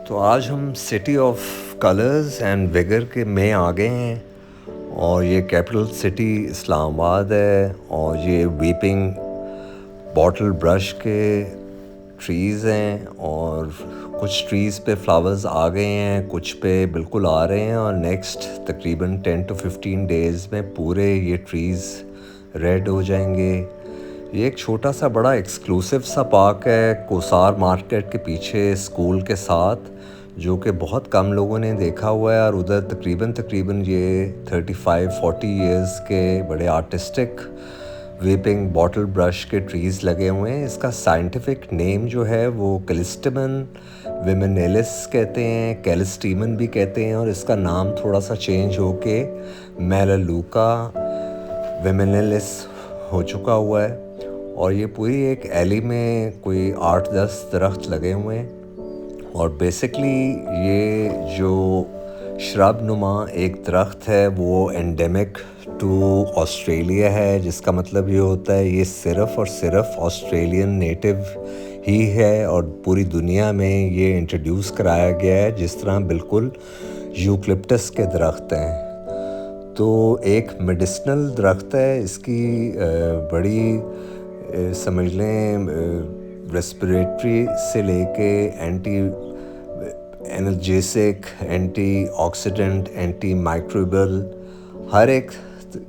تو آج ہم city of colours and vigour کے میں آ گئے ہیں، اور یہ کیپٹل سٹی اسلام آباد ہے، اور یہ ویپنگ باٹل برش کے ٹریز ہیں، اور کچھ ٹریز پہ فلاورز آ گئے ہیں، کچھ پہ بالکل آ رہے ہیں، اور نیکسٹ تقریباً 10 to 15 ڈیز میں پورے یہ ٹریز ریڈ ہو جائیں گے۔ یہ ایک چھوٹا سا بڑا ایکسکلوسیو سا پارک ہے کوسار مارکیٹ کے پیچھے اسکول کے ساتھ، جو کہ بہت کم لوگوں نے دیکھا ہوا ہے، اور ادھر تقریباً یہ 35-40 ایئرز کے بڑے آرٹسٹک ویپنگ باٹل برش کے ٹریز لگے ہوئے ہیں۔ اس کا سائنٹیفک نیم جو ہے وہ کیلسٹیمن ویمینیلس کہتے ہیں، کیلسٹیمن بھی کہتے ہیں، اور اس کا نام تھوڑا سا چینج ہو کے میلالوکا ویمینیلس ہو چکا ہوا ہے۔ اور یہ پوری ایک ایلی میں کوئی 8-10 درخت لگے ہوئے ہیں، اور بیسکلی یہ جو شرب نما ایک درخت ہے وہ انڈیمک ٹو آسٹریلیا ہے، جس کا مطلب یہ ہوتا ہے یہ صرف اور صرف آسٹریلین نیٹو ہی ہے، اور پوری دنیا میں یہ انٹروڈیوس کرایا گیا ہے جس طرح بالکل یوکلپٹس کے درخت ہیں۔ تو ایک میڈیسنل درخت ہے، اس کی بڑی سمجھ لیں ریسپریٹری سے لے کے اینٹی انرجیسک، اینٹی آکسیڈنٹ، اینٹی مائکروبل، ہر ایک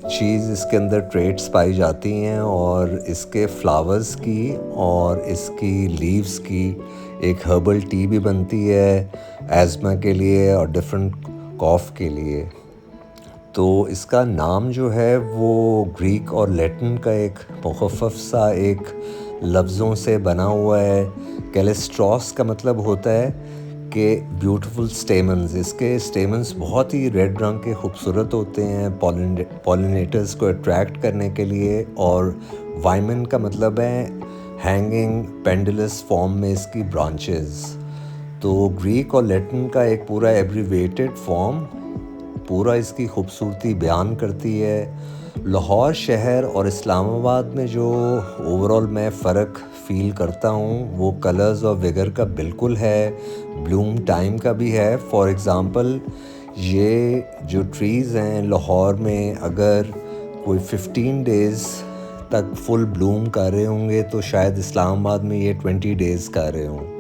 چیز اس کے اندر ٹریٹس پائی جاتی ہیں، اور اس کے فلاورز کی اور اس کی لیوز کی ایک ہربل ٹی بھی بنتی ہے ایزما کے لیے اور ڈفرینٹ کاف کے لیے۔ تو اس کا نام جو ہے وہ گریک اور لیٹن کا ایک مخفف سا ایک لفظوں سے بنا ہوا ہے۔ کیلسٹراس کا مطلب ہوتا ہے کہ بیوٹیفل سٹیمنز۔ اس کے سٹیمنز بہت ہی ریڈ رنگ کے خوبصورت ہوتے ہیں پالینیٹرز کو اٹریکٹ کرنے کے لیے، اور وائمن کا مطلب ہے ہینگنگ پینڈلس فارم میں اس کی برانچز۔ تو گریک اور لیٹن کا ایک پورا ایبریویٹڈ فارم پورا اس کی خوبصورتی بیان کرتی ہے۔ لاہور شہر اور اسلام آباد میں جو اوورال میں فرق فیل کرتا ہوں وہ کلرز اور ویگر کا بالکل ہے، بلوم ٹائم کا بھی ہے۔ فار ایگزامپل یہ جو ٹریز ہیں لاہور میں اگر کوئی 15 ڈیز تک فل بلوم کر رہے ہوں گے تو شاید اسلام آباد میں یہ 20 ڈیز کر رہے ہوں۔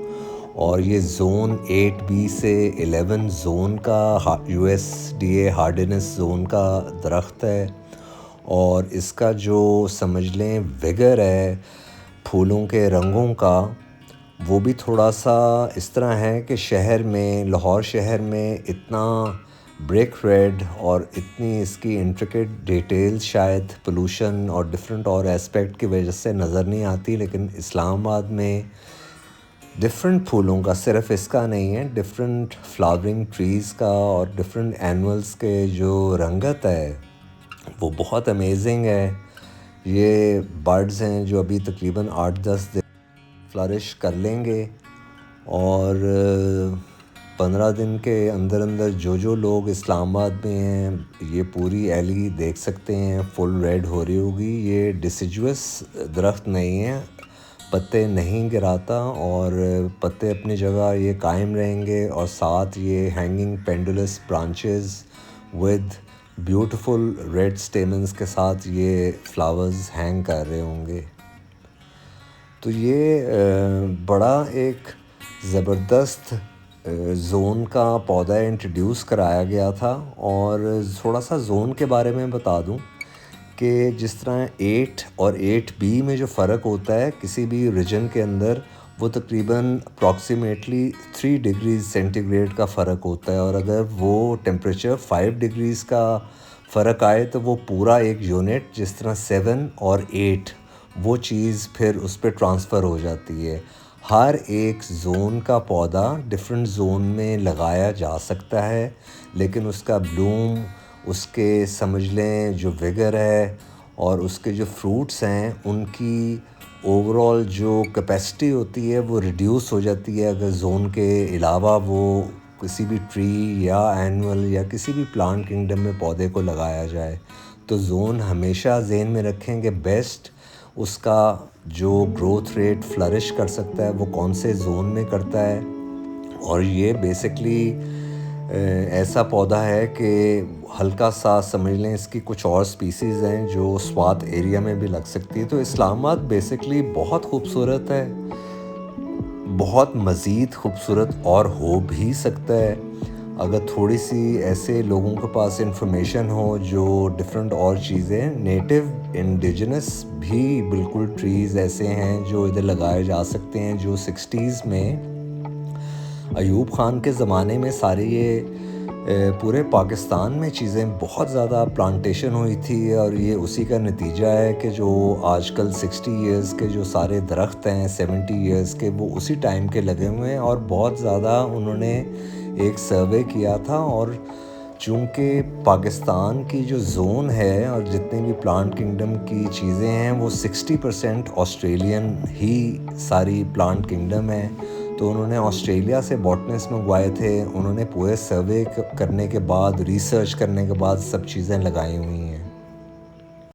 اور یہ زون 8B سے 11 زون کا USDA ہارڈنس زون کا درخت ہے، اور اس کا جو سمجھ لیں ویگر ہے پھولوں کے رنگوں کا، وہ بھی تھوڑا سا اس طرح ہے کہ شہر میں، لاہور شہر میں اتنا بریک ریڈ اور اتنی اس کی انٹریکیٹ ڈیٹیلز شاید پولوشن اور ڈفرینٹ اور ایسپیکٹ کی وجہ سے نظر نہیں آتی، لیکن اسلام آباد میں ڈفرینٹ پھولوں کا، صرف اس کا نہیں ہے، ڈفرینٹ فلاورنگ ٹریز کا اور ڈفرینٹ اینولز کے جو رنگت ہے وہ بہت امیزنگ ہے۔ یہ برڈز ہیں جو ابھی تقریباً 8-10 دن فلرش کر لیں گے، اور 15 دن کے اندر جو لوگ اسلام آباد میں ہیں یہ پوری ایلی دیکھ سکتے ہیں فل ریڈ ہو رہی ہوگی۔ یہ ڈیسیجوس درخت نہیں ہے، پتے نہیں گراتا، اور پتے اپنی جگہ یہ قائم رہیں گے، اور ساتھ یہ hanging pendulous branches with beautiful red stamens کے ساتھ یہ فلاورز ہینگ کر رہے ہوں گے۔ تو یہ بڑا ایک زبردست زون کا پودا انٹروڈیوس کرایا گیا تھا۔ اور تھوڑا سا زون کے بارے میں بتا دوں کہ جس طرح 8 اور 8B میں جو فرق ہوتا ہے کسی بھی ریجن کے اندر، وہ تقریباً اپروکسیمیٹلی 3 ڈگریز سینٹی گریڈ کا فرق ہوتا ہے، اور اگر وہ ٹیمپریچر 5 ڈگریز کا فرق آئے تو وہ پورا ایک یونٹ جس طرح 7 اور 8 وہ چیز پھر اس پہ ٹرانسفر ہو جاتی ہے۔ ہر ایک زون کا پودا ڈفرینٹ زون میں لگایا جا سکتا ہے، لیکن اس کا بلوم، اس کے سمجھ لیں جو ویگر ہے اور اس کے جو فروٹس ہیں ان کی اوورال جو کیپیسٹی ہوتی ہے وہ ریڈیوس ہو جاتی ہے اگر زون کے علاوہ وہ کسی بھی ٹری یا اینول یا کسی بھی پلانٹ کنگڈم میں پودے کو لگایا جائے۔ تو زون ہمیشہ ذہن میں رکھیں کہ بیسٹ اس کا جو گروتھ ریٹ فلرش کر سکتا ہے وہ کون سے زون میں کرتا ہے۔ اور یہ بیسکلی ایسا پودا ہے کہ ہلکا سا سمجھ لیں اس کی کچھ اور سپیسیز ہیں جو سوات ایریا میں بھی لگ سکتی ہے. تو اسلام آباد بیسکلی بہت خوبصورت ہے, بہت مزید خوبصورت اور ہو بھی سکتا ہے اگر تھوڑی سی ایسے لوگوں کے پاس انفارمیشن ہو جو ڈفرینٹ اور چیزیں نیٹو انڈیجنس بھی بالکل ٹریز ایسے ہیں جو ادھر لگائے جا سکتے ہیں, جو 60s میں ایوب خان کے زمانے میں سارے یہ پورے پاکستان میں چیزیں بہت زیادہ پلانٹیشن ہوئی تھی, اور یہ اسی کا نتیجہ ہے کہ جو آج کل 60 ایئرز کے جو سارے درخت ہیں 70 ایئرز کے وہ اسی ٹائم کے لگے ہوئے ہیں. اور بہت زیادہ انہوں نے ایک سروے کیا تھا, اور چونکہ پاکستان کی جو زون ہے اور جتنے بھی پلانٹ کنگڈم کی چیزیں ہیں وہ 60% آسٹریلین ہی ساری پلانٹ کنگڈم ہے. تو انہوں نے آسٹریلیا سے باٹنسٹ منگوائے تھے, انہوں نے پورے سروے کرنے کے بعد ریسرچ کرنے کے بعد سب چیزیں لگائی ہوئی ہیں.